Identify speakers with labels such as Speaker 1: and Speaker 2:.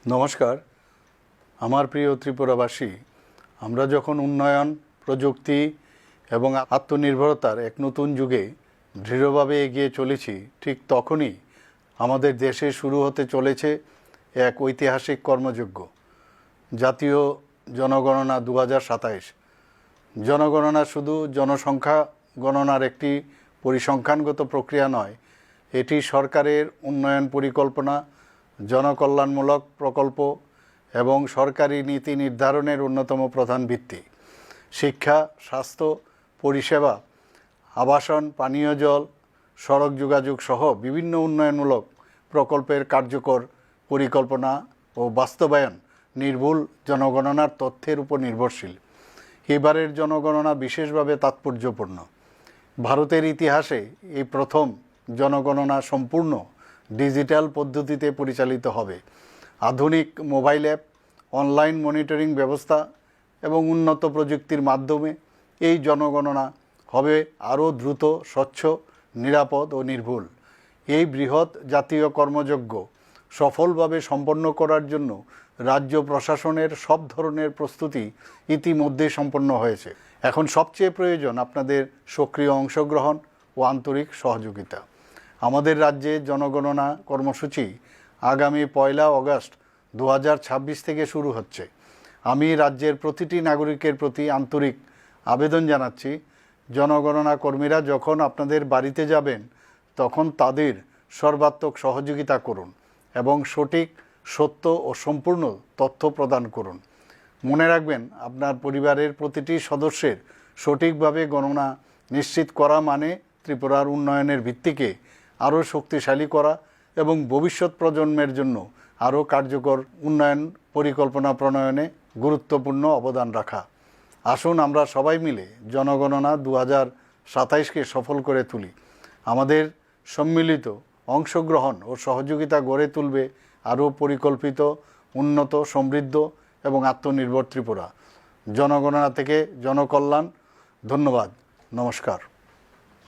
Speaker 1: নমস্কার। আমার প্রিয় ত্রিপুরাবাসী, আমরা যখন উন্নয়ন, প্রযুক্তি এবং আত্মনির্ভরতার এক নতুন যুগে দৃঢ়ভাবে এগিয়ে চলেছি, ঠিক তখনই আমাদের দেশে শুরু হতে চলেছে এক ঐতিহাসিক কর্মযজ্ঞ, জাতীয় জনগণনা 2027। জনগণনা শুধু জনসংখ্যা গণনার একটি পরিসংখ্যানগত প্রক্রিয়া নয়, এটি সরকারের উন্নয়ন পরিকল্পনা, জনকল্যাণমূলক প্রকল্প এবং সরকারি নীতি নির্ধারণের অন্যতম প্রধান ভিত্তি। শিক্ষা, স্বাস্থ্য, পরিষেবা, আবাসন, পানীয় জল, সড়ক যোগাযোগ সহ বিভিন্ন উন্নয়নমূলক প্রকল্পের কার্যকর পরিকল্পনা ও বাস্তবায়ন নির্ভুল জনগণনার তথ্যের উপর নির্ভরশীল। এবারের জনগণনা বিশেষভাবে তাৎপর্যপূর্ণ। ভারতের ইতিহাসে এই প্রথম জনগণনা সম্পূর্ণ ডিজিটাল পদ্ধতিতে পরিচালিত হবে। আধুনিক মোবাইল অ্যাপ, অনলাইন মনিটরিং ব্যবস্থা এবং উন্নত প্রযুক্তির মাধ্যমে এই জনগণনা হবে আরও দ্রুত, স্বচ্ছ, নিরাপদ ও নির্ভুল। এই বৃহৎ জাতীয় কর্মযজ্ঞ সফলভাবে সম্পন্ন করার জন্য রাজ্য প্রশাসনের সব ধরনের প্রস্তুতি ইতিমধ্যে সম্পন্ন হয়েছে। এখন সবচেয়ে প্রয়োজন আপনাদের সক্রিয় অংশগ্রহণ ও আন্তরিক সহযোগিতা। আমাদের রাজ্যে জনগণনা কর্মসূচি আগামী 1 আগস্ট 2026 থেকে শুরু হচ্ছে। আমি রাজ্যের প্রতিটি নাগরিকের প্রতি আন্তরিক আবেদন জানাচ্ছি, জনগণনা কর্মীরা যখন আপনাদের বাড়িতে যাবেন তখন তাদের সর্বাত্মক সহযোগিতা করুন এবং সঠিক, সত্য ও সম্পূর্ণ তথ্য প্রদান করুন। মনে রাখবেন, আপনার পরিবারের প্রতিটি সদস্যের সঠিকভাবে গণনা নিশ্চিত করা মানে ত্রিপুরার উন্নয়নের ভিত্তিকে আরও শক্তিশালী করা এবং ভবিষ্যৎ প্রজন্মের জন্য আরও কার্যকর উন্নয়ন পরিকল্পনা প্রণয়নে গুরুত্বপূর্ণ অবদান রাখা। আসুন আমরা সবাই মিলে জনগণনা 2027কে সফল করে তুলি। আমাদের সম্মিলিত অংশগ্রহণ ও সহযোগিতা গড়ে তুলবে আরও পরিকল্পিত, উন্নত, সমৃদ্ধ এবং আত্মনির্ভর ত্রিপুরা। জনগণনা থেকে জনকল্যাণ। ধন্যবাদ। নমস্কার।